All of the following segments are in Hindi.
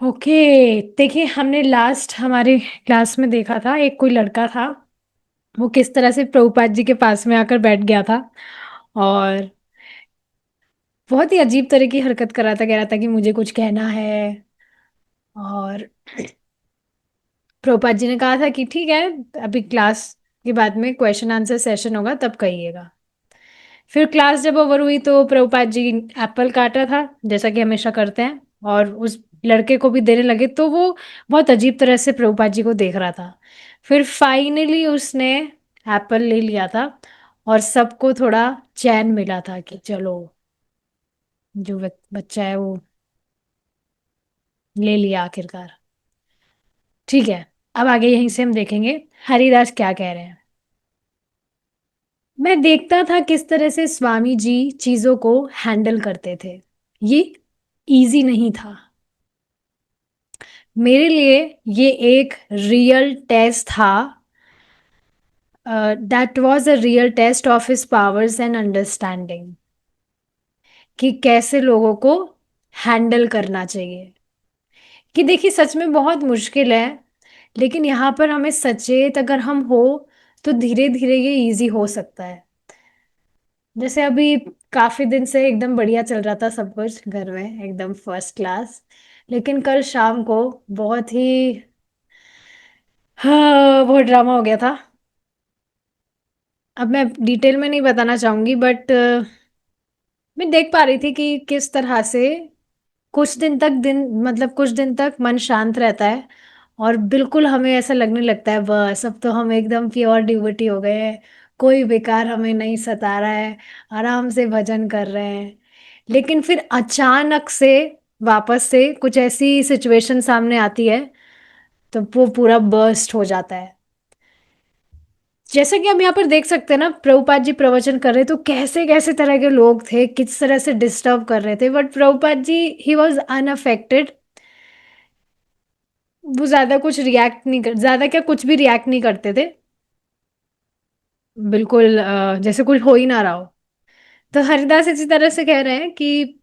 ओके। देखिए, हमने लास्ट हमारे क्लास में देखा था, एक कोई लड़का था, वो किस तरह से प्रभुपाद जी के पास में आकर बैठ गया था और बहुत ही अजीब तरह की हरकत कर रहा था, कह रहा था कि मुझे कुछ कहना है। और प्रभुपाद जी ने कहा था कि ठीक है, अभी क्लास के बाद में क्वेश्चन आंसर सेशन होगा तब कहिएगा। फिर क्लास जब ओवर हुई तो प्रभुपाद जी एप्पल काटा था, जैसा कि हमेशा करते हैं, और उस लड़के को भी देने लगे, तो वो बहुत अजीब तरह से प्रभुपाद जी को देख रहा था। फिर फाइनली उसने एप्पल ले लिया था और सबको थोड़ा चैन मिला था कि चलो, जो बच्चा है वो ले लिया आखिरकार। ठीक है, अब आगे यहीं से हम देखेंगे हरिदास क्या कह रहे हैं। मैं देखता था किस तरह से स्वामी जी चीजों को हैंडल करते थे। ये इजी नहीं था मेरे लिए। ये एक रियल टेस्ट था। That was a real test of his powers and understanding, कि कैसे लोगों को हैंडल करना चाहिए। कि देखिए, सच में बहुत मुश्किल है, लेकिन यहाँ पर हमें सचेत अगर हम हो तो धीरे धीरे ये इजी हो सकता है। जैसे अभी काफी दिन से एकदम बढ़िया चल रहा था सब कुछ घर में, एकदम फर्स्ट क्लास, लेकिन कल शाम को बहुत ही, हाँ, बहुत ड्रामा हो गया था। अब मैं डिटेल में नहीं बताना चाहूंगी, बट मैं देख पा रही थी कि किस तरह से कुछ दिन तक मतलब कुछ दिन तक मन शांत रहता है और बिल्कुल हमें ऐसा लगने लगता है बस अब तो हम एकदम प्योर डिवोटी हो गए हैं, कोई बेकार हमें नहीं सता रहा है, आराम से भजन कर रहे हैं। लेकिन फिर अचानक से वापस से कुछ ऐसी सिचुएशन सामने आती है तो वो पूरा बर्स्ट हो जाता है। जैसे कि हम यहाँ पर देख सकते हैं ना, प्रभुपाद जी प्रवचन कर रहे तो कैसे कैसे तरह के लोग थे, किस तरह से डिस्टर्ब कर रहे थे, बट प्रभुपाद जी ही वॉज अनअफेक्टेड। वो ज्यादा कुछ रिएक्ट नहीं कर, ज्यादा क्या कुछ भी रिएक्ट नहीं करते थे। बिल्कुल जैसे कुछ हो ही ना रहा हो। तो हरिदास इसी तरह से कह रहे हैं कि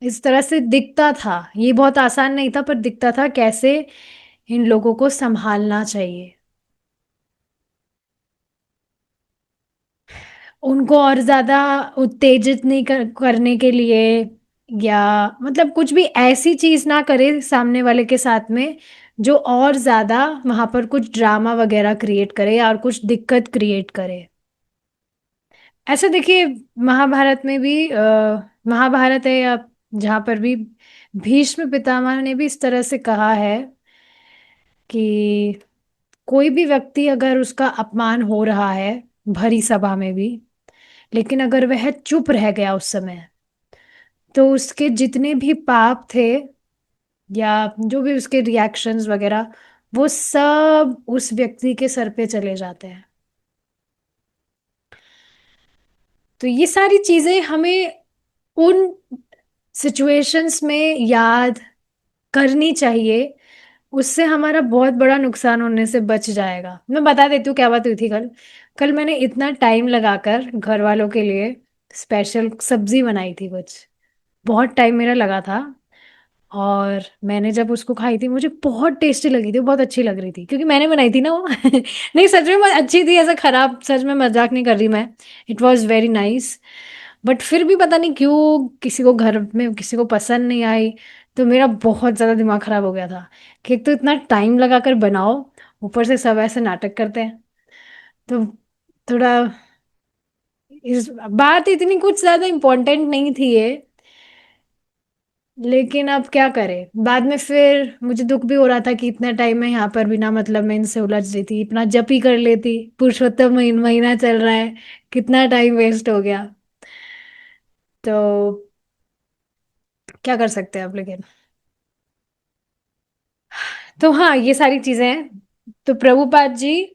इस तरह से दिखता था, ये बहुत आसान नहीं था, पर दिखता था कैसे इन लोगों को संभालना चाहिए, उनको और ज्यादा उत्तेजित नहीं करने के लिए, या मतलब कुछ भी ऐसी चीज ना करे सामने वाले के साथ में जो और ज्यादा वहां पर कुछ ड्रामा वगैरह क्रिएट करे और कुछ दिक्कत क्रिएट करे। ऐसा देखिए, महाभारत में भी महाभारत है या जहां पर भी भीष्म पितामह ने भी इस तरह से कहा है कि कोई भी व्यक्ति अगर उसका अपमान हो रहा है भरी सभा में भी, लेकिन अगर वह चुप रह गया उस समय, तो उसके जितने भी पाप थे या जो भी उसके रिएक्शंस वगैरह, वो सब उस व्यक्ति के सर पे चले जाते हैं। तो ये सारी चीजें हमें उन सिचुएशंस में याद करनी चाहिए, उससे हमारा बहुत बड़ा नुकसान होने से बच जाएगा। मैं बता देती हूँ क्या बात हुई थी कल। कल मैंने इतना टाइम लगाकर घर वालों के लिए स्पेशल सब्जी बनाई थी कुछ, बहुत टाइम मेरा लगा था। और मैंने जब उसको खाई थी मुझे बहुत टेस्टी लगी थी, बहुत अच्छी लग रही थी क्योंकि मैंने बनाई थी ना वो। नहीं, सच में बहुत अच्छी थी, ऐसा खराब, सच में मजाक नहीं कर रही मैं। It was very nice. But फिर भी पता नहीं क्यों किसी को घर में किसी को पसंद नहीं आई। तो मेरा बहुत ज़्यादा दिमाग खराब हो गया था कि एक तो इतना टाइम लगा कर बनाओ, ऊपर से सब ऐसे नाटक करते हैं। तो थोड़ा, इस बात इतनी कुछ ज़्यादा इम्पोर्टेंट नहीं थी ये, लेकिन अब क्या करें, बाद में फिर मुझे दुख भी हो रहा था कि इतना टाइम मैं यहाँ पर बिना मतलब में इनसे उलझ रही थी, अपना जप ही कर लेती, पुरुषोत्तम महीना चल रहा है, कितना टाइम वेस्ट हो गया। तो क्या कर सकते हैं अब, लेकिन तो हाँ, ये सारी चीजें हैं। तो प्रभुपाद जी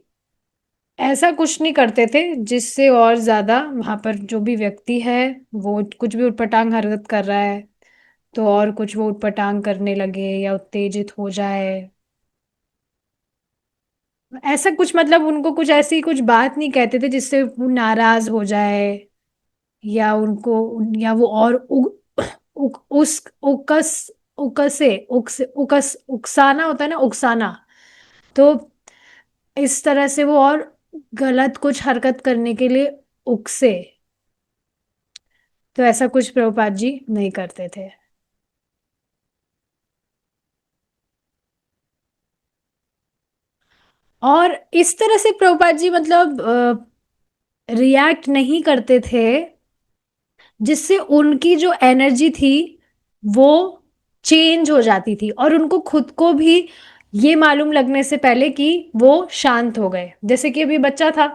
ऐसा कुछ नहीं करते थे जिससे और ज्यादा वहां पर जो भी व्यक्ति है वो कुछ भी उटपटांग हरकत कर रहा है तो और कुछ वो उटपटांग करने लगे या उत्तेजित हो जाए। ऐसा कुछ मतलब उनको कुछ ऐसी कुछ बात नहीं कहते थे जिससे वो नाराज हो जाए, या उनको, या वो और उस उकस उकसे, उकसाना होता है ना, उकसाना। तो इस तरह से वो और गलत कुछ हरकत करने के लिए उकसे। तो ऐसा कुछ प्रभुपाद जी नहीं करते थे। और इस तरह से प्रभुपाद जी मतलब रिएक्ट नहीं करते थे जिससे उनकी जो एनर्जी थी वो चेंज हो जाती थी, और उनको खुद को भी ये मालूम लगने से पहले कि वो शांत हो गए। जैसे कि अभी बच्चा था,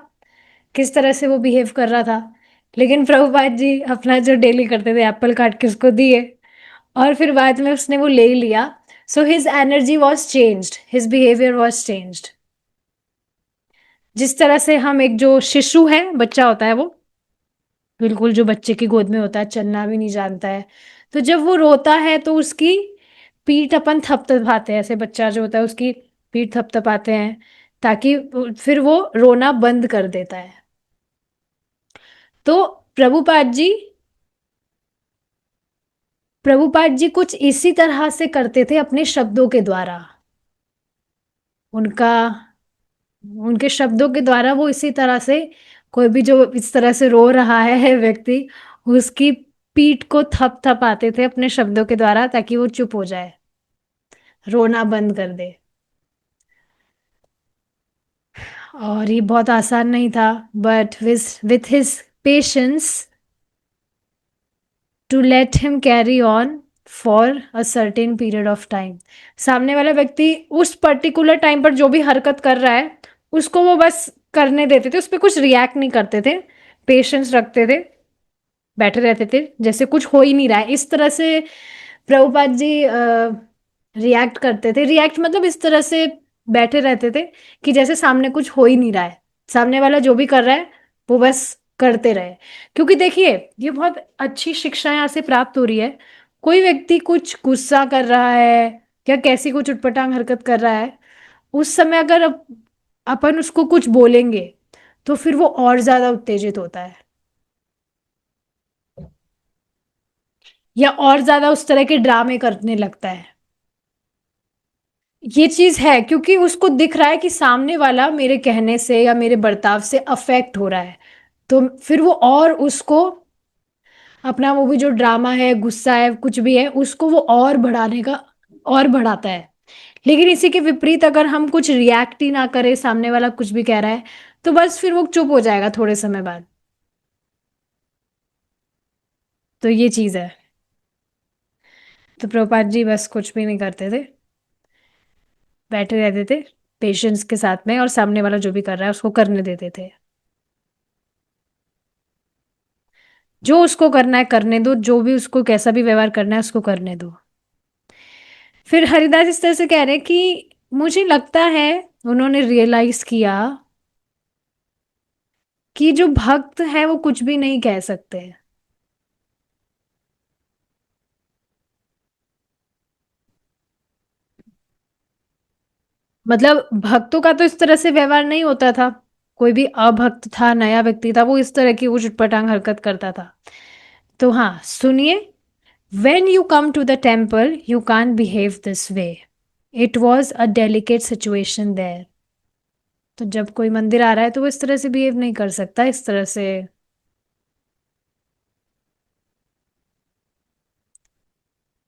किस तरह से वो बिहेव कर रहा था, लेकिन प्रभुपाद जी अपना जो डेली करते थे, एप्पल काट के उसको दिए, और फिर बाद में उसने वो ले लिया। So his energy was changed, his behaviour was changed. जिस तरह से हम एक जो शिशु है, बच्चा होता है वो, बिल्कुल जो बच्चे की गोद में होता है, चलना भी नहीं जानता है, तो जब वो रोता है तो उसकी पीठ अपन थपथपाते हैं, ऐसे बच्चा जो होता है उसकी पीठ थपथपाते हैं, ताकि फिर वो रोना बंद कर देता है। तो प्रभुपाद जी प्रभुपाद जी कुछ इसी तरह से करते थे अपने शब्दों के द्वारा। उनका उनके शब्दों के द्वारा वो इसी तरह से, कोई भी जो इस तरह से रो रहा है व्यक्ति, उसकी पीठ को थपथपाते थे अपने शब्दों के द्वारा, ताकि वो चुप हो जाए, रोना बंद कर दे। और ये बहुत आसान नहीं था, but with his patience to let him carry on for a certain period of time. सामने वाला व्यक्ति उस पर्टिकुलर टाइम पर जो भी हरकत कर रहा है उसको वो बस करने देते थे, उस पर कुछ रिएक्ट नहीं करते थे, पेशेंस रखते थे, बैठे रहते थे जैसे कुछ हो ही नहीं रहा है। इस तरह से प्रभुपाद जी रिएक्ट करते थे। रिएक्ट मतलब इस तरह से बैठे रहते थे कि जैसे सामने कुछ हो ही नहीं रहा है, सामने वाला जो भी कर रहा है वो बस करते रहे। क्योंकि देखिए, ये बहुत अच्छी शिक्षा यहाँ से प्राप्त हो रही है। कोई व्यक्ति कुछ गुस्सा कर रहा है या कैसी कुछ उटपटांग हरकत कर रहा है, उस समय अगर अपन उसको कुछ बोलेंगे तो फिर वो और ज्यादा उत्तेजित होता है, या और ज्यादा उस तरह के ड्रामे करने लगता है। ये चीज है क्योंकि उसको दिख रहा है कि सामने वाला मेरे कहने से या मेरे बर्ताव से अफेक्ट हो रहा है, तो फिर वो और उसको अपना वो भी जो ड्रामा है, गुस्सा है, कुछ भी है, उसको वो और बढ़ाने का और बढ़ाता है। लेकिन इसी के विपरीत अगर हम कुछ रिएक्ट ही ना करें, सामने वाला कुछ भी कह रहा है, तो बस फिर वो चुप हो जाएगा थोड़े समय बाद। तो ये चीज है। तो प्रभुपाद जी बस कुछ भी नहीं करते थे, बैठे रहते थे पेशेंस के साथ में, और सामने वाला जो भी कर रहा है उसको करने देते थे। जो उसको करना है करने दो, जो भी उसको कैसा भी व्यवहार करना है उसको करने दो। फिर हरिदास इस तरह से कह रहे हैं कि मुझे लगता है उन्होंने रियलाइज किया कि जो भक्त है वो कुछ भी नहीं कह सकते। मतलब भक्तों का तो इस तरह से व्यवहार नहीं होता था। कोई भी अभक्त था, नया व्यक्ति था, वो इस तरह की वो चुटपटांग हरकत करता था। तो हाँ, सुनिए। When you come to the temple, you can't behave this way. It was a delicate situation there. तो जब कोई मंदिर आ रहा है तो वो इस तरह से बिहेव नहीं कर सकता, इस तरह से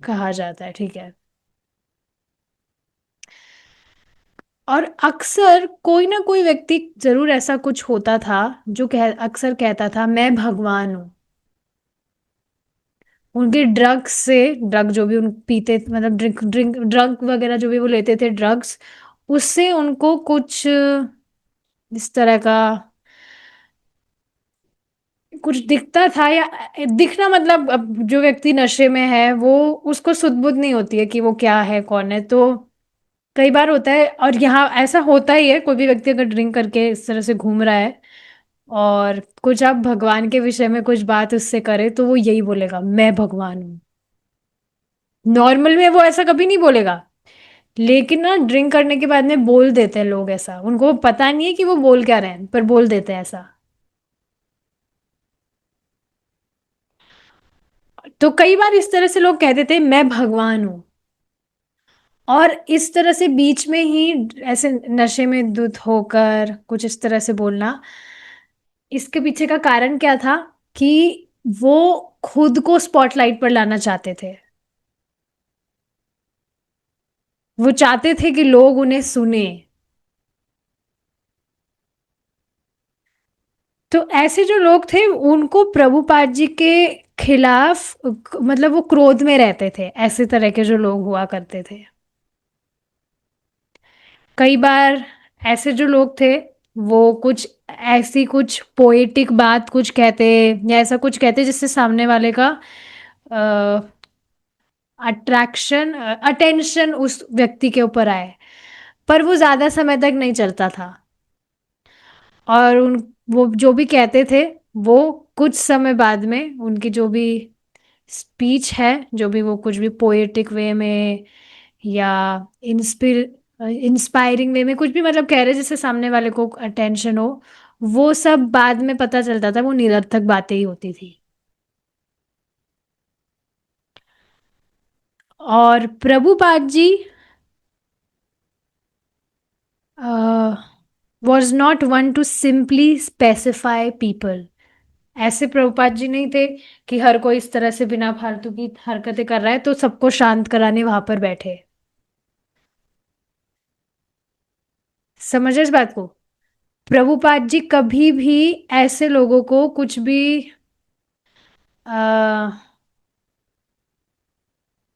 कहा जाता है, ठीक है। और अक्सर कोई ना कोई व्यक्ति जरूर ऐसा कुछ होता था जो अक्सर कहता था मैं भगवान हूँ। उनके ड्रग्स से, ड्रग जो भी उन पीते, मतलब ड्रिंक ड्रिंक ड्रग वगैरह जो भी वो लेते थे, ड्रग्स, उससे उनको कुछ इस तरह का कुछ दिखता था, या दिखना मतलब अब जो व्यक्ति नशे में है वो, उसको सुध बुध नहीं होती है कि वो क्या है कौन है। तो कई बार होता है, और यहाँ ऐसा होता ही है, कोई भी व्यक्ति अगर ड्रिंक करके इस तरह से घूम रहा है और कुछ आप भगवान के विषय में कुछ बात उससे करे, तो वो यही बोलेगा मैं भगवान हूँ। नॉर्मल में वो ऐसा कभी नहीं बोलेगा, लेकिन ना ड्रिंक करने के बाद में बोल देते हैं लोग ऐसा, उनको पता नहीं है कि वो बोल क्या रहे हैं पर बोल देते हैं ऐसा। तो कई बार इस तरह से लोग कह देते हैं मैं भगवान हूँ। और इस तरह से बीच में ही ऐसे नशे में धुत होकर कुछ इस तरह से बोलना, इसके पीछे का कारण क्या था कि वो खुद को स्पॉटलाइट पर लाना चाहते थे। वो चाहते थे कि लोग उन्हें सुने। तो ऐसे जो लोग थे उनको प्रभुपाद जी के खिलाफ मतलब वो क्रोध में रहते थे, ऐसे तरह के जो लोग हुआ करते थे। कई बार ऐसे जो लोग थे वो कुछ ऐसी कुछ पोएटिक बात कुछ कहते या ऐसा कुछ कहते जिससे सामने वाले का अट्रैक्शन अटेंशन उस व्यक्ति के ऊपर आए, पर वो ज्यादा समय तक नहीं चलता था। और उन वो जो भी कहते थे वो कुछ समय बाद में उनकी जो भी स्पीच है, जो भी वो कुछ भी पोएटिक वे में या इंस्पायरिंग वे में कुछ भी मतलब कह रहे जिससे सामने वाले को अटेंशन हो, वो सब बाद में पता चलता था वो निरर्थक बातें ही होती थी। और Prabhupada ji was not one to simply specify people. ऐसे प्रभुपाद जी नहीं थे कि हर कोई इस तरह से बिना फालतू की हरकतें कर रहा है तो सबको शांत कराने वहां पर बैठे। समझ इस बात को। प्रभुपाद जी कभी भी ऐसे लोगों को कुछ भी आ,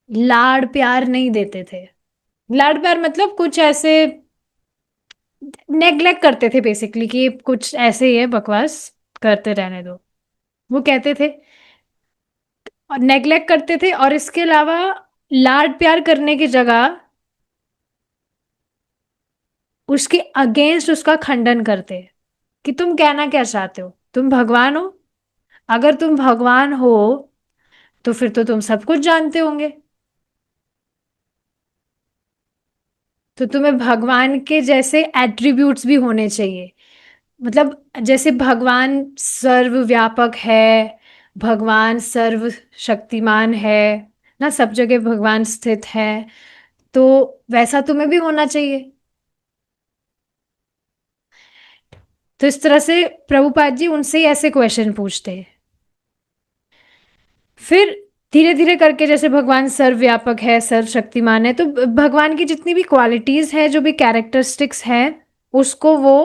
लाड़ प्यार नहीं देते थे। लाड़ प्यार मतलब कुछ ऐसे नेग्लेक्ट करते थे बेसिकली कि कुछ ऐसे ही है बकवास, करते रहने दो, वो कहते थे। और नेग्लेक्ट करते थे और इसके अलावा लाड़ प्यार करने की जगह उसके अगेंस्ट उसका खंडन करते कि तुम कहना क्या चाहते हो, तुम भगवान हो? अगर तुम भगवान हो तो फिर तो तुम सब कुछ जानते होंगे, तो तुम्हें भगवान के जैसे एट्रीब्यूट्स भी होने चाहिए। मतलब जैसे भगवान सर्वव्यापक है, भगवान सर्व शक्तिमान है ना, सब जगह भगवान स्थित है, तो वैसा तुम्हें भी होना चाहिए। तो इस तरह से प्रभुपाद जी उनसे ही ऐसे क्वेश्चन पूछते हैं। फिर धीरे धीरे करके जैसे भगवान सर्वव्यापक है सर्वशक्तिमान है, तो भगवान की जितनी भी क्वालिटीज है जो भी कैरेक्टरिस्टिक्स हैं उसको वो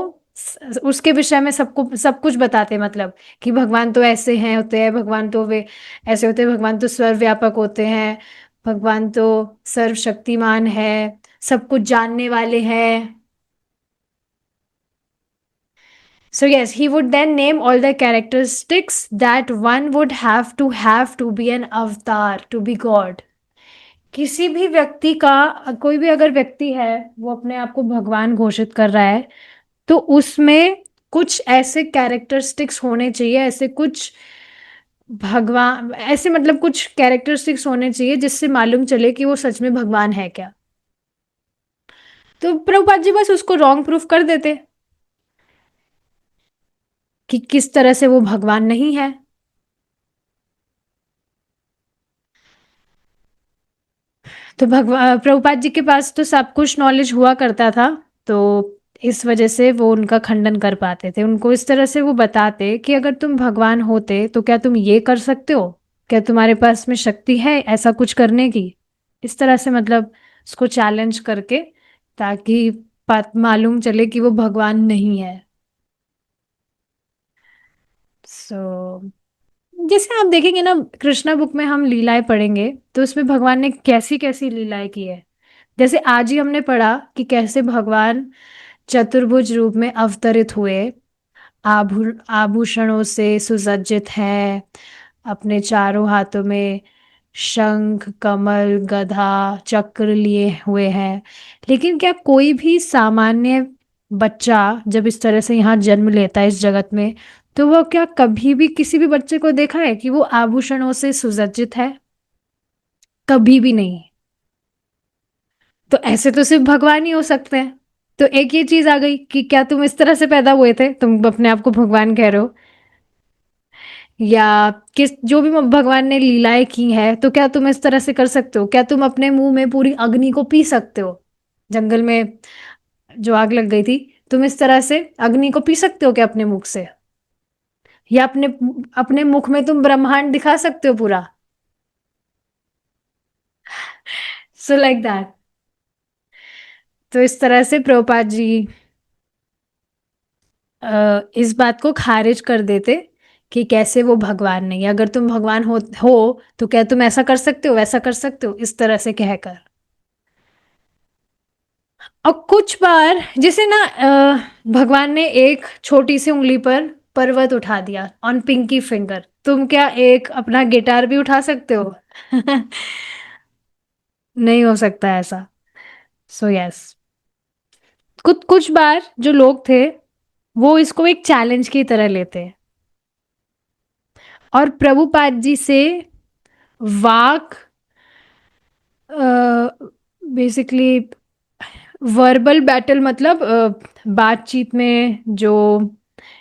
उसके विषय में सबको सब कुछ बताते, मतलब कि भगवान तो ऐसे हैं होते हैं, भगवान तो वे ऐसे होते हैं, भगवान तो सर्वव्यापक होते हैं, भगवान तो सर्वशक्तिमान है, सब कुछ जानने वाले हैं। So yes, he would then name all the characteristics that one would have to be an avatar, to be God. किसी भी व्यक्ति का, कोई भी अगर व्यक्ति है वो अपने आप को भगवान घोषित कर रहा है तो उसमें कुछ ऐसे कैरेक्टरिस्टिक्स होने चाहिए, ऐसे कुछ भगवान ऐसे मतलब कुछ कैरेक्टरिस्टिक्स होने चाहिए जिससे मालूम चले कि वो सच में भगवान है क्या। तो प्रभुपाद जी बस उसको रॉन्ग प्रूफ कर देते कि किस तरह से वो भगवान नहीं है। तो भगवान प्रभुपाद जी के पास तो सब कुछ नॉलेज हुआ करता था, तो इस वजह से वो उनका खंडन कर पाते थे। उनको इस तरह से वो बताते कि अगर तुम भगवान होते तो क्या तुम ये कर सकते हो, क्या तुम्हारे पास में शक्ति है ऐसा कुछ करने की। इस तरह से मतलब उसको चैलेंज करके, ताकि बात मालूम चले कि वो भगवान नहीं है। सो जैसे आप देखेंगे ना कृष्णा बुक में हम लीलाएं पढ़ेंगे तो उसमें भगवान ने कैसी कैसी लीलाएं की है। जैसे आज ही हमने पढ़ा कि कैसे भगवान चतुर्भुज रूप में अवतरित हुए, आभूषणों से सुसज्जित हैं, अपने चारों हाथों में शंख कमल गधा चक्र लिए हुए हैं। लेकिन क्या कोई भी सामान्य बच्चा जब इस तरह से यहाँ जन्म लेता है इस जगत में, तो वो क्या कभी भी किसी भी बच्चे को देखा है कि वो आभूषणों से सुसज्जित है? कभी भी नहीं। तो ऐसे तो सिर्फ भगवान ही हो सकते हैं। तो एक ये चीज आ गई कि क्या तुम इस तरह से पैदा हुए थे, तुम अपने आप को भगवान कह रहे हो। या किस जो भी भगवान ने लीलाएं की है, तो क्या तुम इस तरह से कर सकते हो? क्या तुम अपने मुंह में पूरी अग्नि को पी सकते हो? जंगल में जो आग लग गई थी, तुम इस तरह से अग्नि को पी सकते हो क्या अपने मुख से? या अपने अपने मुख में तुम ब्रह्मांड दिखा सकते हो पूरा? So like that. तो इस तरह से प्रभुपाद जी इस बात को खारिज कर देते कि कैसे वो भगवान नहीं, अगर तुम भगवान हो तो क्या तुम ऐसा कर सकते हो, वैसा कर सकते हो, इस तरह से कहकर। और कुछ बार जैसे ना भगवान ने एक छोटी सी उंगली पर पर्वत उठा दिया, ऑन पिंकी फिंगर, तुम क्या एक अपना गिटार भी उठा सकते हो? नहीं हो सकता ऐसा। सो यस, कुछ कुछ बार जो लोग थे वो इसको एक चैलेंज की तरह लेते हैं, और प्रभुपाद जी से वाक बेसिकली वर्बल बैटल, मतलब बातचीत में जो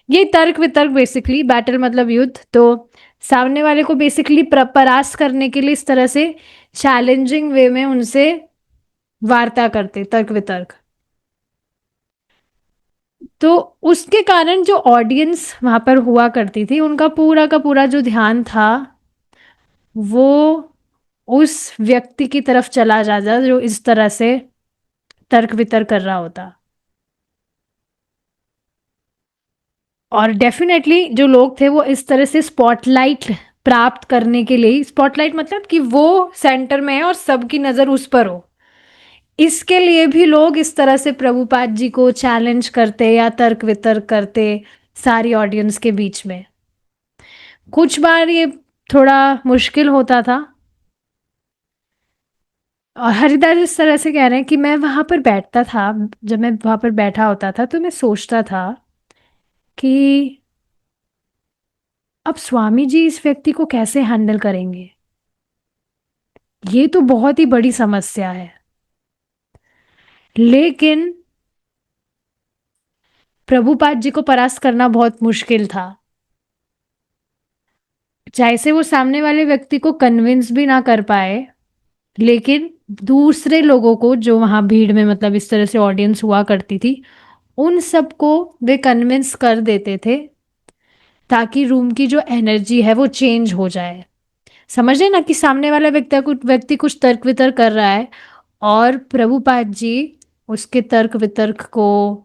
ये तर्क वितर्क, बेसिकली बैटल मतलब युद्ध, तो सामने वाले को बेसिकली परास्त करने के लिए इस तरह से चैलेंजिंग वे में उनसे वार्ता करते, तर्क वितर्क। तो उसके कारण जो ऑडियंस वहां पर हुआ करती थी, उनका पूरा का पूरा जो ध्यान था वो उस व्यक्ति की तरफ चला जाता जो इस तरह से तर्क वितर्क कर रहा होता। और डेफिनेटली जो लोग थे वो इस तरह से स्पॉटलाइट प्राप्त करने के लिए, स्पॉटलाइट मतलब कि वो सेंटर में है और सबकी नजर उस पर हो, इसके लिए भी लोग इस तरह से प्रभुपाद जी को चैलेंज करते या तर्क वितर्क करते सारी ऑडियंस के बीच में। कुछ बार ये थोड़ा मुश्किल होता था। और हरिदास इस तरह से कह रहे हैं कि मैं वहां पर बैठता था, जब मैं वहां पर बैठा होता था तो मैं सोचता था कि अब स्वामी जी इस व्यक्ति को कैसे हैंडल करेंगे, ये तो बहुत ही बड़ी समस्या है। लेकिन प्रभुपाद जी को परास्त करना बहुत मुश्किल था, चाहे से वो सामने वाले व्यक्ति को कन्विंस भी ना कर पाए, लेकिन दूसरे लोगों को जो वहां भीड़ में, मतलब इस तरह से ऑडियंस हुआ करती थी, उन सबको वे कन्विंस कर देते थे ताकि रूम की जो एनर्जी है वो चेंज हो जाए। समझ रहे ना कि सामने वाला व्यक्ति कुछ तर्क वितर्क कर रहा है, और प्रभुपाद जी उसके तर्क वितर्क को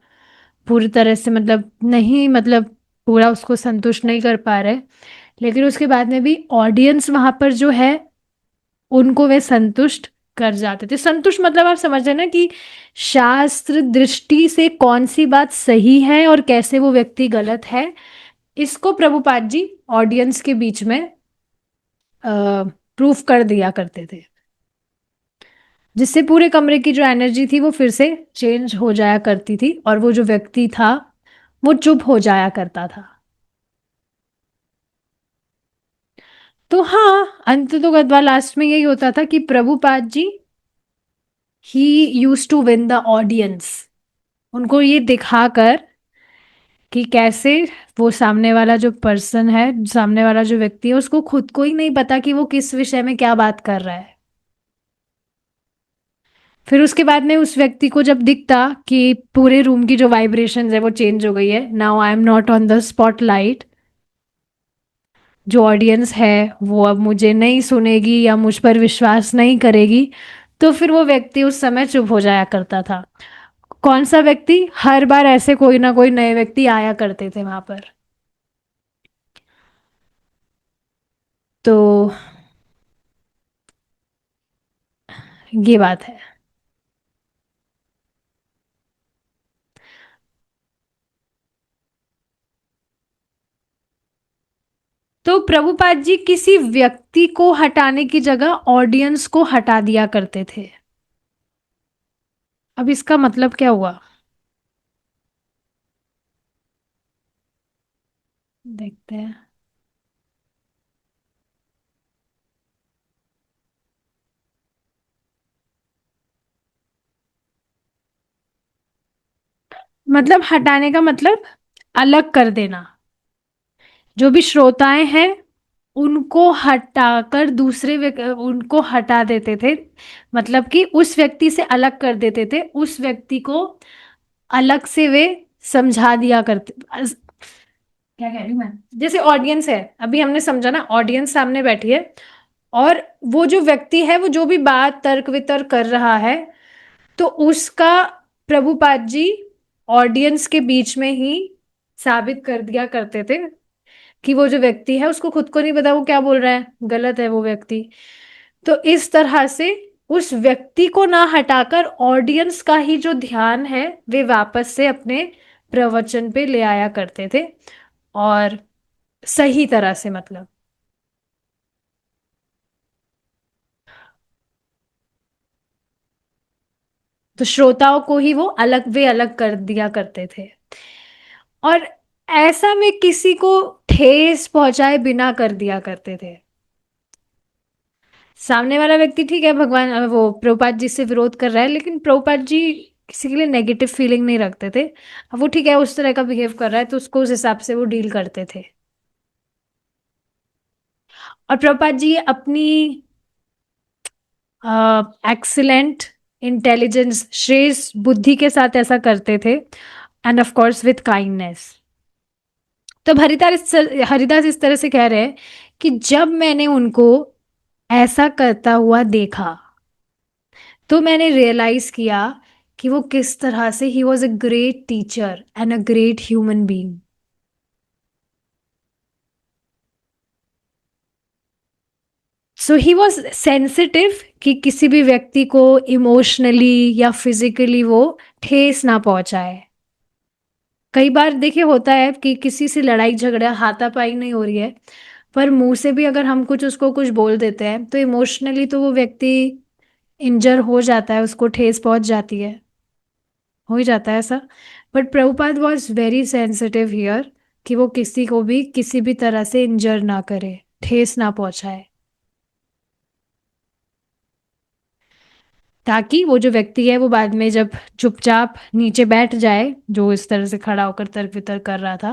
पूरी तरह से, मतलब नहीं, मतलब पूरा उसको संतुष्ट नहीं कर पा रहे, लेकिन उसके बाद में भी ऑडियंस वहां पर जो है उनको वे संतुष्ट कर जाते थे। संतुष्ट मतलब आप समझ रहे ना कि शास्त्र दृष्टि से कौन सी बात सही है और कैसे वो व्यक्ति गलत है, इसको प्रभुपाद जी ऑडियंस के बीच में प्रूफ कर दिया करते थे, जिससे पूरे कमरे की जो एनर्जी थी वो फिर से चेंज हो जाया करती थी, और वो जो व्यक्ति था वो चुप हो जाया करता था। तो हाँ, अंत तो गदवा लास्ट में यही होता था कि प्रभुपाद जी ही use to win the audience, उनको ये दिखाकर कि कैसे वो सामने वाला जो पर्सन है, सामने वाला जो व्यक्ति है, उसको खुद को ही नहीं पता कि वो किस विषय में क्या बात कर रहा है। फिर उसके बाद में उस व्यक्ति को जब दिखता कि पूरे रूम की जो वाइब्रेशन है वो चेंज हो गई है, now I am not on the spotlight, जो ऑडियंस है वो अब मुझे नहीं सुनेगी या मुझ पर विश्वास नहीं करेगी, तो फिर वो व्यक्ति उस समय चुप हो जाया करता था। कौन सा व्यक्ति? हर बार ऐसे कोई ना कोई नए व्यक्ति आया करते थे वहां पर। तो ये बात है। तो प्रभुपाद जी किसी व्यक्ति को हटाने की जगह ऑडियंस को हटा दिया करते थे। अब इसका मतलब क्या हुआ, देखते हैं। मतलब हटाने का मतलब अलग कर देना, जो भी श्रोताएं हैं उनको हटाकर उनको हटा देते थे, मतलब कि उस व्यक्ति से अलग कर देते थे, उस व्यक्ति को अलग से वे समझा दिया करते। क्या कह रही हूँ मैं, जैसे ऑडियंस है, अभी हमने समझा ना, ऑडियंस सामने बैठी है और वो जो व्यक्ति है वो जो भी बात तर्क वितर्क कर रहा है, तो उसका प्रभुपाद जी ऑडियंस के बीच में ही साबित कर दिया करते थे कि वो जो व्यक्ति है उसको खुद को नहीं पता वो क्या बोल रहा है, गलत है वो व्यक्ति। तो इस तरह से उस व्यक्ति को ना हटाकर ऑडियंस का ही जो ध्यान है वे वापस से अपने प्रवचन पे ले आया करते थे, और सही तरह से, मतलब। तो श्रोताओं को ही वो अलग कर दिया करते थे, और ऐसा वे किसी को ठेस पहुंचाए बिना कर दिया करते थे। सामने वाला व्यक्ति ठीक है, भगवान वो प्रभुपाद जी से विरोध कर रहा है, लेकिन प्रभुपाद जी किसी के लिए नेगेटिव फीलिंग नहीं रखते थे। अब वो ठीक है उस तरह का बिहेव कर रहा है तो उसको उस हिसाब से वो डील करते थे। और प्रभुपाद जी अपनी एक्सीलेंट इंटेलिजेंस, श्रेष्ठ बुद्धि के साथ ऐसा करते थे, end of course with kindness. तो हरिदास इस तरह से कह रहे हैं कि जब मैंने उनको ऐसा करता हुआ देखा तो मैंने रियलाइज किया कि वो किस तरह से he was a great teacher and a great human being. So he was sensitive कि किसी भी व्यक्ति को इमोशनली या फिजिकली वो ठेस ना पहुंचाए। कई बार देखिए होता है कि किसी से लड़ाई झगड़ा हाथापाई नहीं हो रही है, पर मुंह से भी अगर हम कुछ उसको कुछ बोल देते हैं तो इमोशनली तो वो व्यक्ति इंजर हो जाता है, उसको ठेस पहुंच जाती है, हो ही जाता है ऐसा। But Prabhupada was very sensitive here कि वो किसी को भी किसी भी तरह से इंजर ना करे, ठेस ना पहुंचाए, ताकि वो जो व्यक्ति है वो बाद में जब चुपचाप नीचे बैठ जाए, जो इस तरह से खड़ा होकर तर्क वितर्क कर रहा था,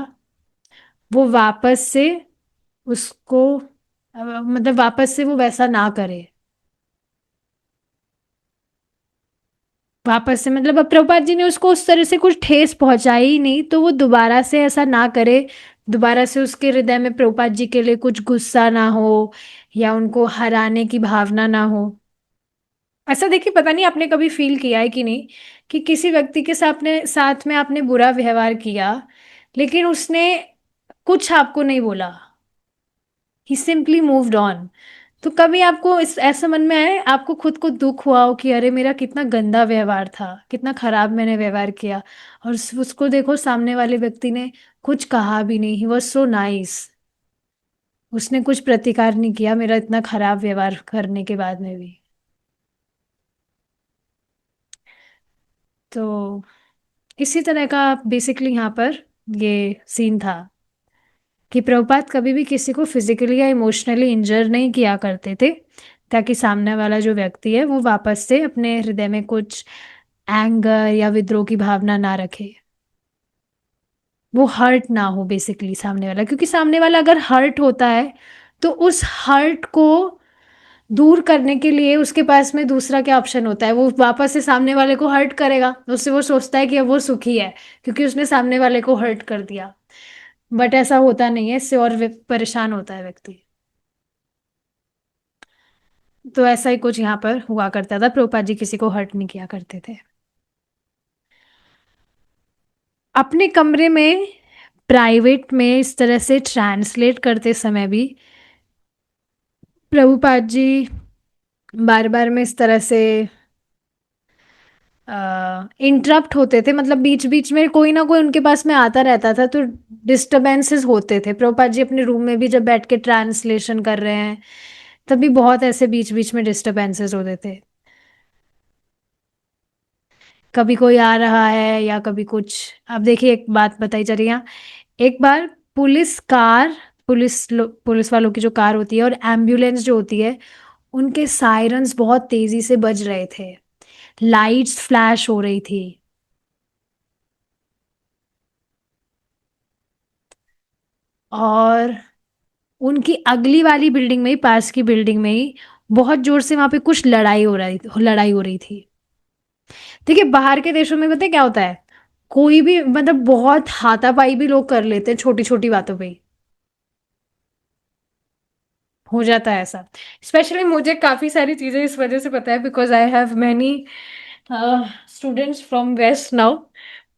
वो वापस से उसको मतलब वापस से वो वैसा ना करे। वापस से मतलब अब प्रभुपाद जी ने उसको उस तरह से कुछ ठेस पहुंचाई ही नहीं, तो वो दोबारा से ऐसा ना करे, दोबारा से उसके हृदय में प्रभुपाद जी के लिए कुछ गुस्सा ना हो या उनको हराने की भावना ना हो। ऐसा देखिए, पता नहीं आपने कभी फील किया है कि नहीं, कि किसी व्यक्ति के साथ में आपने बुरा व्यवहार किया, लेकिन उसने कुछ आपको नहीं बोला, ही सिंपली मूव्ड ऑन। तो कभी आपको इस ऐसा मन में आए, आपको खुद को दुख हुआ हो कि अरे मेरा कितना गंदा व्यवहार था, कितना खराब मैंने व्यवहार किया, और उसको देखो सामने वाले व्यक्ति ने कुछ कहा भी नहीं, ही वॉज सो नाइस, उसने कुछ प्रतिकार नहीं किया मेरा इतना खराब व्यवहार करने के बाद में भी। तो इसी तरह का बेसिकली यहाँ पर ये सीन था कि प्रभुपाद कभी भी किसी को फिजिकली या इमोशनली इंजर नहीं किया करते थे, ताकि सामने वाला जो व्यक्ति है वो वापस से अपने हृदय में कुछ एंगर या विद्रोह की भावना ना रखे, वो हर्ट ना हो बेसिकली सामने वाला, क्योंकि सामने वाला अगर हर्ट होता है तो उस हर्ट को दूर करने के लिए उसके पास में दूसरा क्या ऑप्शन होता है, वो वापस से सामने वाले को हर्ट करेगा, उससे वो सोचता है कि अब वो सुखी है क्योंकि उसने सामने वाले को हर्ट कर दिया। बट ऐसा होता नहीं है, इससे और परेशान होता है व्यक्ति। तो ऐसा ही कुछ यहाँ पर हुआ करता था, प्रभुपाद जी किसी को हर्ट नहीं किया करते थे। अपने कमरे में प्राइवेट में इस तरह से ट्रांसलेट करते समय भी प्रभुपाद जी बार बार में इस तरह से इंटरप्ट होते थे, मतलब बीच बीच में कोई ना कोई उनके पास में आता रहता था, तो डिस्टरबेंसेस होते थे। प्रभुपाद जी अपने रूम में भी जब बैठ के ट्रांसलेशन कर रहे हैं तभी बहुत ऐसे बीच बीच में डिस्टरबेंसेस होते थे, कभी कोई आ रहा है या कभी कुछ। अब देखिए एक बात बताई जा रही है यहाँ। एक बार पुलिस कार, पुलिस वालों की जो कार होती है और एम्बुलेंस जो होती है, उनके सायरन्स बहुत तेजी से बज रहे थे, लाइट्स फ्लैश हो रही थी, और उनकी अगली वाली बिल्डिंग में ही, पास की बिल्डिंग में ही बहुत जोर से वहां पे कुछ लड़ाई हो रही थी। देखिए बाहर के देशों में पता है क्या होता है, कोई भी मतलब बहुत हाथापाई भी लोग कर लेते हैं छोटी छोटी बातों पे ही, हो जाता है ऐसा। स्पेशली मुझे काफी सारी चीजें इस वजह से पता है, because I have many students from west now,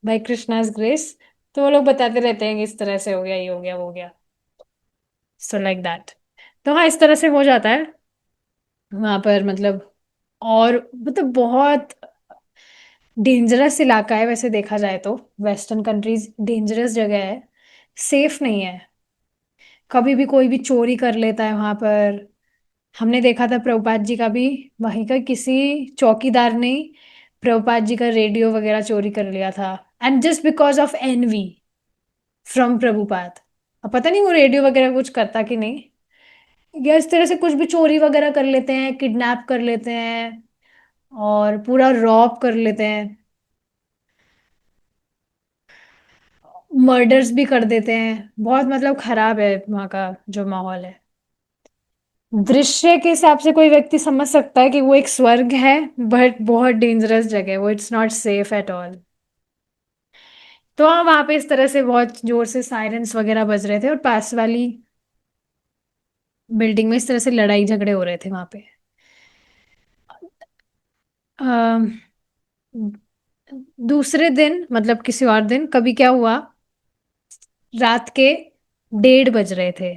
by Krishna's grace. तो वो लोग बताते रहते हैं कि इस तरह से हो गया, ये हो गया, वो हो गया, सो लाइक दैट। तो हाँ, इस तरह से हो जाता है वहां पर, मतलब। और मतलब बहुत डेंजरस इलाका है वैसे देखा जाए तो, वेस्टर्न कंट्रीज डेंजरस जगह है, सेफ नहीं है। कभी भी कोई भी चोरी कर लेता है वहां पर। हमने देखा था प्रभुपाद जी का भी, वहीं का किसी चौकीदार ने ही प्रभुपाद जी का रेडियो वगैरह चोरी कर लिया था, and just because of envy from Prabhupada. अब पता नहीं वो रेडियो वगैरह कुछ करता कि नहीं, या इस तरह से कुछ भी चोरी वगैरह कर लेते हैं, किडनैप कर लेते हैं और पूरा रॉब कर लेते हैं, मर्डर्स भी कर देते हैं। बहुत मतलब खराब है वहाँ का जो माहौल है। दृश्य के हिसाब से कोई व्यक्ति समझ सकता है कि वो एक स्वर्ग है, बट बहुत डेंजरस जगह है वो, it's not safe at all. तो हाँ, वहां पे इस तरह से बहुत जोर से सायरन्स वगैरह बज रहे थे, और पास वाली बिल्डिंग में इस तरह से लड़ाई झगड़े हो रहे थे वहां पे। अम, दूसरे दिन मतलब किसी और दिन कभी क्या हुआ, रात के 1:30 बज रहे थे,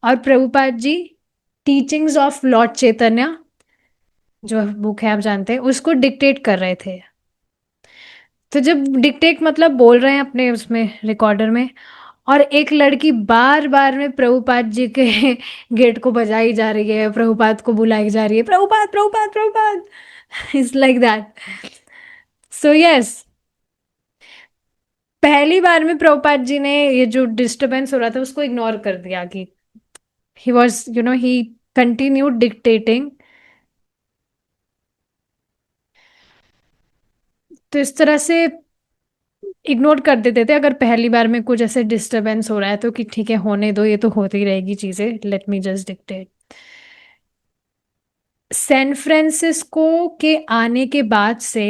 और प्रभुपाद जी टीचिंग्स ऑफ लॉर्ड चैतन्य, जो बुक है आप जानते हैं, उसको डिक्टेट कर रहे थे। तो जब डिक्टेट मतलब बोल रहे हैं अपने उसमें रिकॉर्डर में, और एक लड़की बार बार में प्रभुपाद जी के गेट को बजाई जा रही है, प्रभुपाद को बुलाई जा रही है, Prabhupada Prabhupada Prabhupada, it's like that. So yes, पहली बार में प्रभुपाद जी ने ये जो डिस्टरबेंस हो रहा था उसको इग्नोर कर दिया, कि he was he continued dictating. तो इस तरह से इग्नोर कर देते थे अगर पहली बार में कुछ ऐसे डिस्टरबेंस हो रहा है तो, कि ठीक है होने दो, ये तो होती रहेगी चीजें, let me just dictate. San Francisco के आने के बाद से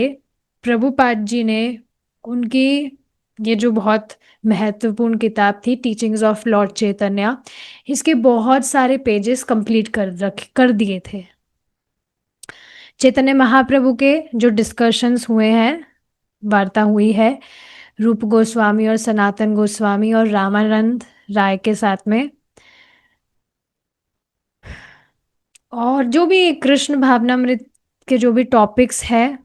प्रभुपाद जी ने उनकी ये जो बहुत महत्वपूर्ण किताब थी, टीचिंग्स ऑफ लॉर्ड चैतन्य, इसके बहुत सारे पेजेस कंप्लीट कर दिए थे। चैतन्य महाप्रभु के जो डिस्कशंस हुए हैं, वार्ता हुई है रूप गोस्वामी और सनातन गोस्वामी और रामानंद राय के साथ में, और जो भी कृष्ण भावनामृत के जो भी टॉपिक्स हैं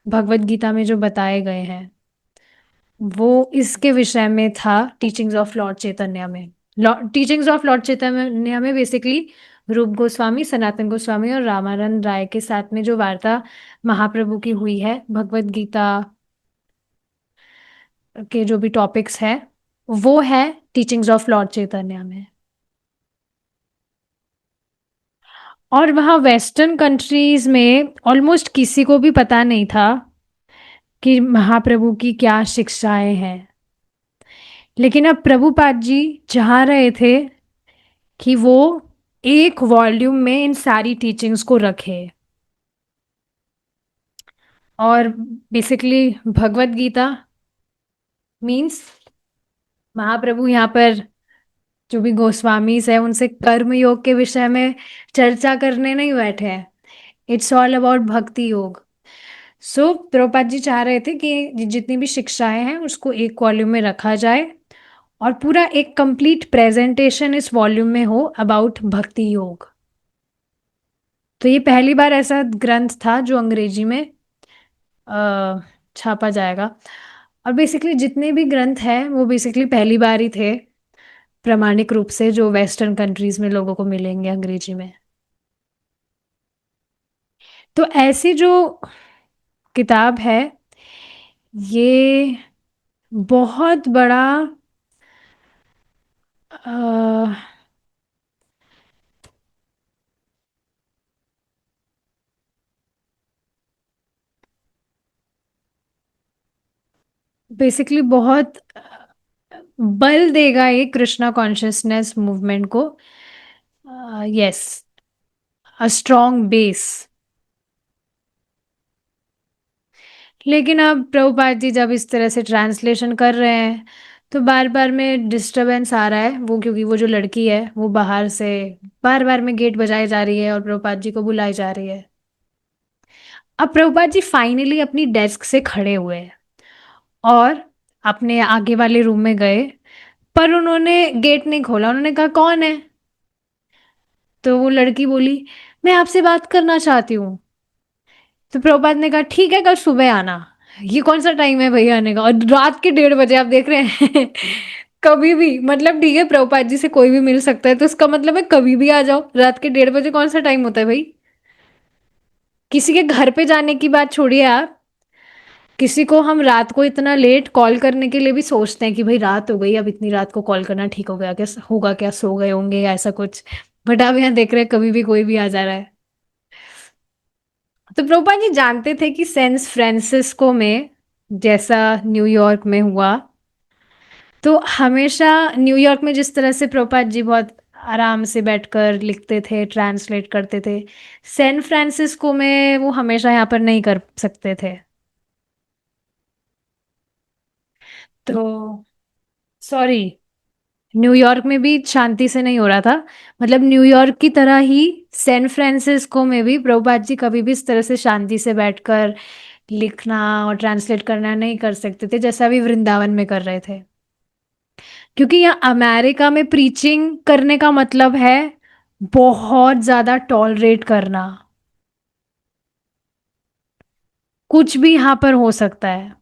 भगवत गीता में जो बताए गए हैं, वो इसके विषय में था टीचिंग्स ऑफ लॉर्ड चैतन्य में। टीचिंग्स ऑफ लॉर्ड चैतन्य में बेसिकली रूप गोस्वामी, सनातन गोस्वामी और रामानंद राय के साथ में जो वार्ता महाप्रभु की हुई है भगवत गीता के जो भी टॉपिक्स हैं, वो है टीचिंग्स ऑफ लॉर्ड चैतन्य में। और वहाँ वेस्टर्न कंट्रीज में ऑलमोस्ट किसी को भी पता नहीं था कि महाप्रभु की क्या शिक्षाएं हैं। लेकिन अब प्रभुपाद जी चाह रहे थे कि वो एक वॉल्यूम में इन सारी टीचिंग्स को रखे, और बेसिकली भगवत गीता मीन्स महाप्रभु यहाँ पर जो भी गोस्वामीज है उनसे कर्म योग के विषय में चर्चा करने नहीं बैठे हैं, इट्स ऑल अबाउट भक्ति योग। सो प्रभुपाद जी चाह रहे थे कि जितनी भी शिक्षाएं हैं उसको एक वॉल्यूम में रखा जाए, और पूरा एक कंप्लीट प्रेजेंटेशन इस वॉल्यूम में हो अबाउट भक्ति योग। तो ये पहली बार ऐसा ग्रंथ था जो अंग्रेजी में छापा जाएगा। और बेसिकली जितने भी ग्रंथ हैं वो बेसिकली पहली बार ही थे प्रामाणिक रूप से जो वेस्टर्न कंट्रीज में लोगों को मिलेंगे अंग्रेजी में। तो ऐसी जो किताब है, ये बहुत बड़ा बेसिकली बहुत बल देगा ये कृष्णा कॉन्शियसनेस मूवमेंट को। Yes, a strong base. लेकिन अब प्रभुपाद जी जब इस तरह से ट्रांसलेशन कर रहे हैं तो बार बार में डिस्टरबेंस आ रहा है, वो क्योंकि वो जो लड़की है वो बाहर से बार बार में गेट बजाई जा रही है और प्रभुपाद जी को बुलाई जा रही है। अब प्रभुपाद जी फाइनली अपनी डेस्क से खड़े हुए हैं और अपने आगे वाले रूम में गए, पर उन्होंने गेट नहीं खोला। उन्होंने कहा कौन है? तो वो लड़की बोली मैं आपसे बात करना चाहती हूँ। तो प्रभुपाद ने कहा ठीक है, कल सुबह आना। ये कौन सा टाइम है भैया आने का, और रात के 1:30 आप देख रहे हैं। कभी भी, मतलब ठीक है प्रभुपाद जी से कोई भी मिल सकता है तो इसका मतलब है कभी भी आ जाओ। रात के 1:30 कौन सा टाइम होता है भाई? किसी के घर पे जाने की बात छोड़िए आप, किसी को हम रात को इतना लेट कॉल करने के लिए भी सोचते हैं कि भाई रात हो गई, अब इतनी रात को कॉल करना ठीक हो गया क्या, होगा क्या, सो गए होंगे या ऐसा कुछ। बट आप यहाँ देख रहे हैं कभी भी कोई भी आ जा रहा है। तो प्रभुपाद जी जानते थे कि सैन फ्रांसिस्को में जैसा न्यूयॉर्क में हुआ, तो हमेशा न्यूयॉर्क में जिस तरह से प्रभुपाद जी बहुत आराम से बैठकर लिखते थे, ट्रांसलेट करते थे, सैन फ्रांसिस्को में वो हमेशा यहाँ पर नहीं कर सकते थे। तो सॉरी, न्यूयॉर्क में भी शांति से नहीं हो रहा था। मतलब न्यूयॉर्क की तरह ही सैन फ्रांसिस्को में भी प्रभुपाद जी कभी भी इस तरह से शांति से बैठकर लिखना और ट्रांसलेट करना नहीं कर सकते थे जैसा भी वृंदावन में कर रहे थे। क्योंकि यहाँ अमेरिका में प्रीचिंग करने का मतलब है बहुत ज्यादा टॉलरेट करना, कुछ भी यहाँ पर हो सकता है।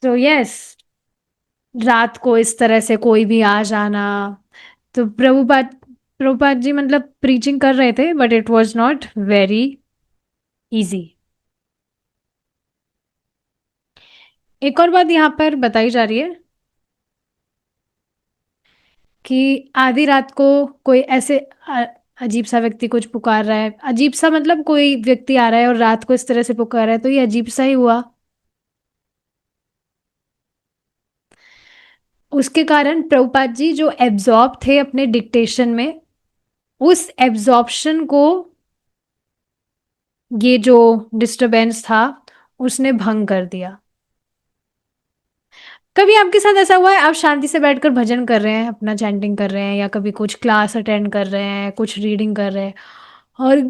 तो यस, रात को इस तरह से कोई भी आ जाना। तो प्रभुपाद जी मतलब प्रीचिंग कर रहे थे but it was not very easy. एक और बात यहाँ पर बताई जा रही है कि आधी रात को कोई ऐसे अजीब सा व्यक्ति कुछ पुकार रहा है। अजीब सा मतलब कोई व्यक्ति आ रहा है और रात को इस तरह से पुकार रहा है, तो ये अजीब सा ही हुआ। उसके कारण प्रभुपाद जी जो एब्जॉर्ब थे अपने डिक्टेशन में, उस एब्जॉर्प्शन को ये जो डिस्टरबेंस था उसने भंग कर दिया। कभी आपके साथ ऐसा हुआ है आप शांति से बैठकर भजन कर रहे हैं, अपना चैंटिंग कर रहे हैं, या कभी कुछ क्लास अटेंड कर रहे हैं, कुछ रीडिंग कर रहे हैं, और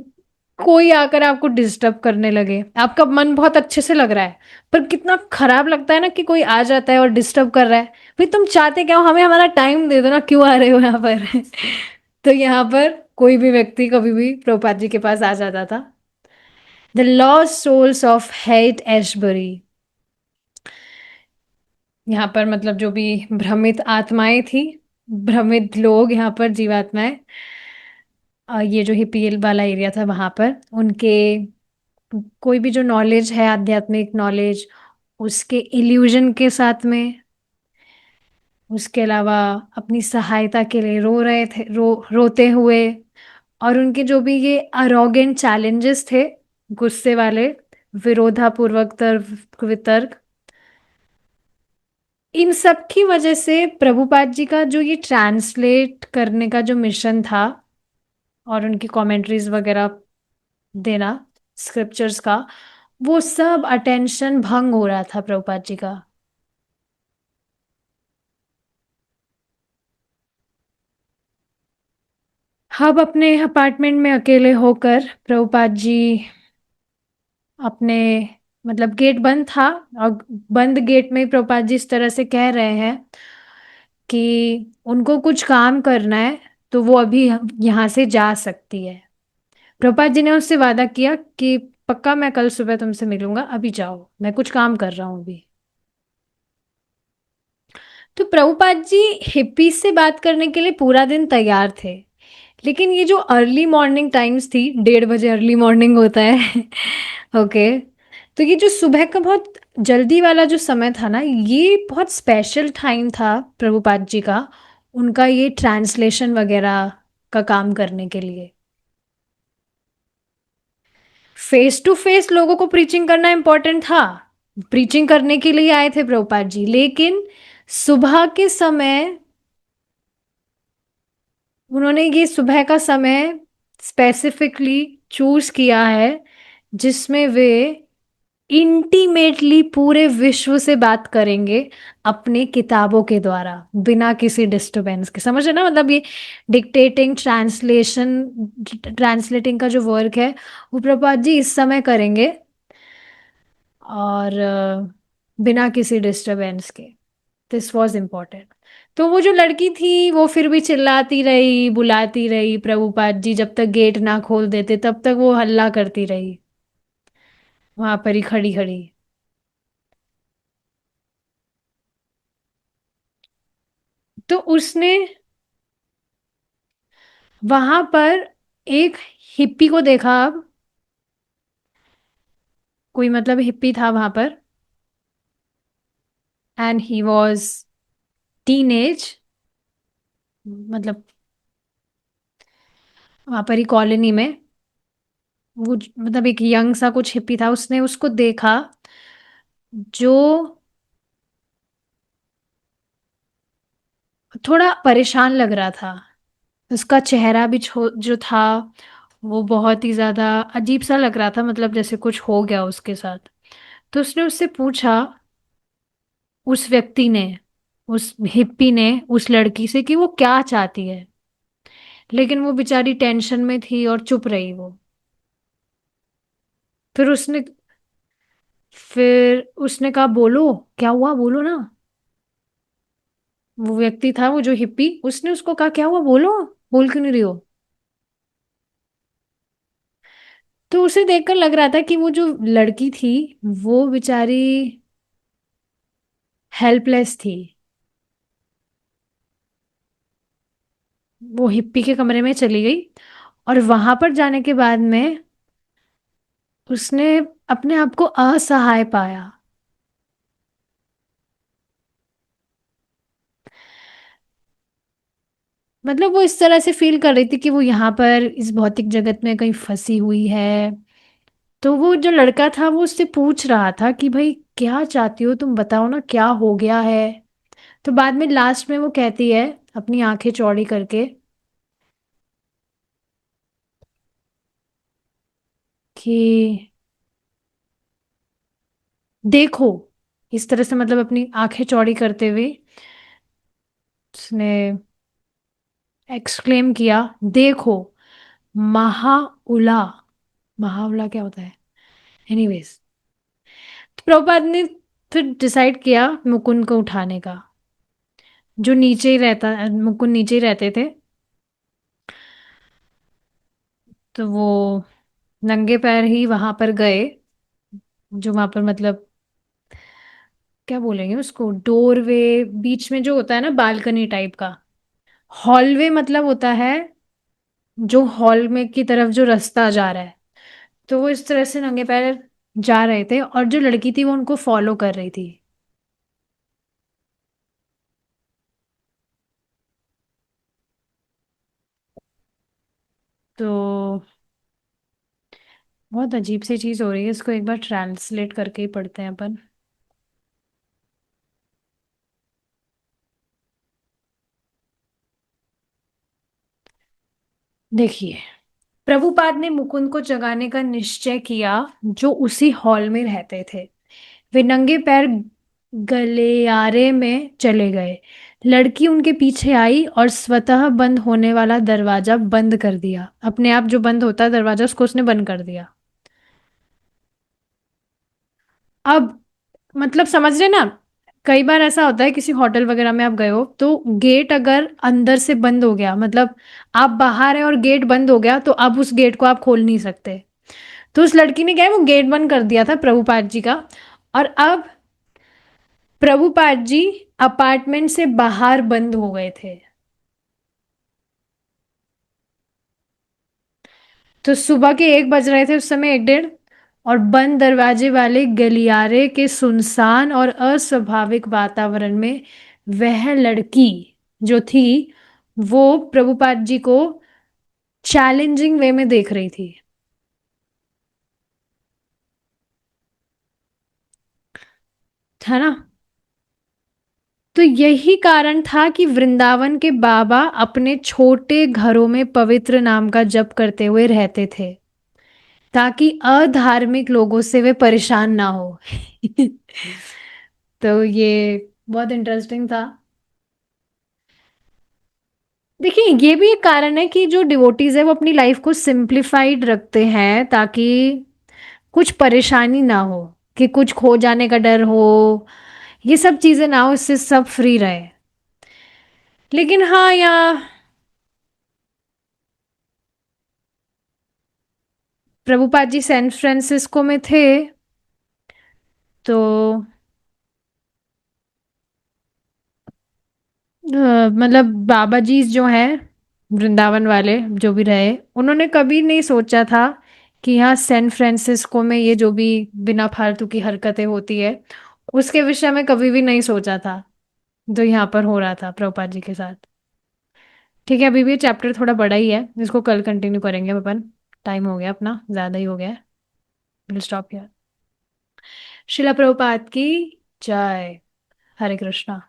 कोई आकर आपको डिस्टर्ब करने लगे? आपका मन बहुत अच्छे से लग रहा है पर कितना खराब लगता है ना कि कोई आ जाता है और डिस्टर्ब कर रहा है। भाई तुम चाहते क्या हो, हमें हमारा टाइम दे दो ना, क्यों आ रहे हो यहाँ पर? तो यहाँ पर कोई भी व्यक्ति कभी भी प्रभुपाद जी के पास आ जाता था। The lost souls of Haight Ashbury, यहाँ पर मतलब जो भी भ्रमित आत्माएं थी, भ्रमित लोग यहाँ पर जीवात्माएं, ये जो हिप्पी वाला एरिया था वहां पर उनके कोई भी जो नॉलेज है, आध्यात्मिक नॉलेज, उसके इल्यूजन के साथ में, उसके अलावा अपनी सहायता के लिए रो रहे थे, रोते हुए, और उनके जो भी ये अरोगेंट चैलेंजेस थे, गुस्से वाले, विरोधापूर्वक तर्क वितर्क, इन सब की वजह से प्रभुपाद जी का जो ये ट्रांसलेट करने का जो मिशन था और उनकी कमेंट्रीज वगैरह देना स्क्रिप्चर्स का, वो सब अटेंशन भंग हो रहा था प्रभुपाद जी का। अब अपने अपार्टमेंट में अकेले होकर प्रभुपाद जी अपने, मतलब गेट बंद था, और बंद गेट में ही प्रभुपाद जी इस तरह से कह रहे हैं कि उनको कुछ काम करना है तो वो अभी यहाँ से जा सकती है। प्रभुपाद जी ने उससे वादा किया कि पक्का मैं कल सुबह तुमसे मिलूंगा, अभी जाओ, मैं कुछ काम कर रहा हूँ अभी। तो प्रभुपाद जी हिप्पी से बात करने के लिए पूरा दिन तैयार थे, लेकिन ये जो अर्ली मॉर्निंग टाइम्स थी, 1:30 अर्ली मॉर्निंग होता है। ओके, तो ये जो सुबह का बहुत जल्दी वाला जो समय था ना, ये बहुत स्पेशल टाइम था प्रभुपाद जी का, उनका ये ट्रांसलेशन वगैरह का काम करने के लिए। फेस टू फेस लोगों को प्रीचिंग करना इंपॉर्टेंट था, प्रीचिंग करने के लिए आए थे प्रभुपाद जी, लेकिन सुबह के समय उन्होंने ये सुबह का समय स्पेसिफिकली चूज किया है जिसमें वे इंटीमेटली पूरे विश्व से बात करेंगे अपने किताबों के द्वारा, बिना किसी डिस्टरबेंस के। समझ है ना, मतलब ये डिक्टेटिंग, ट्रांसलेटिंग का जो वर्क है वो प्रभुपाद जी इस समय करेंगे, और बिना किसी डिस्टरबेंस के। This was important. तो वो जो लड़की थी वो फिर भी चिल्लाती रही, बुलाती रही प्रभुपाद जी, जब तक गेट ना खोल देते तब तक वो हल्ला करती रही वहां पर ही खड़ी खड़ी। तो उसने वहां पर एक हिप्पी को देखा। अब कोई मतलब हिप्पी था वहां पर, एंड ही वॉज टीनेज, मतलब वहां पर ही कॉलोनी में वो मतलब एक यंग सा कुछ हिप्पी था, उसने उसको देखा जो थोड़ा परेशान लग रहा था। उसका चेहरा भी जो था वो बहुत ही ज्यादा अजीब सा लग रहा था, मतलब जैसे कुछ हो गया उसके साथ। तो उसने उससे पूछा, उस व्यक्ति ने, उस हिप्पी ने उस लड़की से कि वो क्या चाहती है, लेकिन वो बेचारी टेंशन में थी और चुप रही वो। फिर उसने फिर उसने कहा बोलो, क्या हुआ बोलो ना। वो व्यक्ति था, वो जो हिप्पी, उसने उसको कहा क्या हुआ बोलो, बोल क्यों नहीं रही हो। तो उसे देखकर लग रहा था कि वो जो लड़की थी वो बेचारी हेल्पलेस थी। वो हिप्पी के कमरे में चली गई, और वहां पर जाने के बाद में उसने अपने आप को असहाय पाया। मतलब वो इस तरह से फील कर रही थी कि वो यहाँ पर इस भौतिक जगत में कहीं फंसी हुई है। तो वो जो लड़का था वो उससे पूछ रहा था कि भाई क्या चाहती हो तुम, बताओ ना क्या हो गया है। तो बाद में लास्ट में वो कहती है अपनी आंखें चौड़ी करके कि देखो, इस तरह से मतलब अपनी आंखें चौड़ी करते हुए उसने एक्सक्लेम किया, देखो महाउला। महाउला क्या होता है? एनीवेज, तो प्रभुपाद ने फिर डिसाइड किया मुकुंद को उठाने का, जो नीचे ही रहता, मुकुंद नीचे ही रहते थे। तो वो नंगे पैर ही वहां पर गए, जो वहां पर मतलब क्या बोलेंगे उसको, डोरवे, बीच में जो होता है ना बालकनी टाइप का। हॉलवे मतलब होता है जो हॉल में की तरफ जो रास्ता जा रहा है। तो वो इस तरह से नंगे पैर जा रहे थे, और जो लड़की थी वो उनको फॉलो कर रही थी। तो बहुत अजीब सी चीज हो रही है, इसको एक बार ट्रांसलेट करके ही पढ़ते हैं अपन। देखिए, प्रभुपाद ने मुकुंद को जगाने का निश्चय किया, जो उसी हॉल में रहते थे। वे नंगे पैर गलियारे में चले गए। लड़की उनके पीछे आई और स्वतः बंद होने वाला दरवाजा बंद कर दिया। अपने आप जो बंद होता है दरवाजा, उसको उसने बंद कर दिया। अब मतलब समझ रहे ना, कई बार ऐसा होता है किसी होटल वगैरह में आप गए हो तो गेट अगर अंदर से बंद हो गया, मतलब आप बाहर हैं और गेट बंद हो गया, तो अब उस गेट को आप खोल नहीं सकते। तो उस लड़की ने क्या है, वो गेट बंद कर दिया था प्रभुपाद जी का। और अब प्रभुपाद जी अपार्टमेंट से बाहर बंद हो गए थे। तो सुबह के 1 बज रहे थे उस समय, 1 डेढ़, और बंद दरवाजे वाले गलियारे के सुनसान और अस्वाभाविक वातावरण में वह लड़की जो थी वो प्रभुपाद जी को चैलेंजिंग वे में देख रही थी। है ना। तो यही कारण था कि वृंदावन के बाबा अपने छोटे घरों में पवित्र नाम का जप करते हुए रहते थे, ताकि अधार्मिक लोगों से वे परेशान ना हो। तो ये बहुत इंटरेस्टिंग था। देखिए, ये भी एक कारण है कि जो डिवोटीज है वो अपनी लाइफ को सिंप्लीफाइड रखते हैं, ताकि कुछ परेशानी ना हो, कि कुछ खो जाने का डर हो, ये सब चीजें ना हो, इससे सब फ्री रहे। लेकिन हाँ, यहाँ प्रभुपाद जी सैन फ्रांसिस्को में थे, तो मतलब बाबा जी जो हैं, वृंदावन वाले जो भी रहे, उन्होंने कभी नहीं सोचा था कि यहाँ सैन फ्रांसिस्को में ये जो भी बिना फालतू की हरकतें होती है उसके विषय में कभी भी नहीं सोचा था, जो यहाँ पर हो रहा था प्रभुपाद जी के साथ। ठीक है, अभी भी चैप्टर थोड़ा बड़ा ही है, इसको कल कंटिन्यू करेंगे अपन। टाइम हो गया अपना, ज़्यादा ही हो गया है। Will stop here. शिला प्रभुपाद की जय। हरे कृष्णा।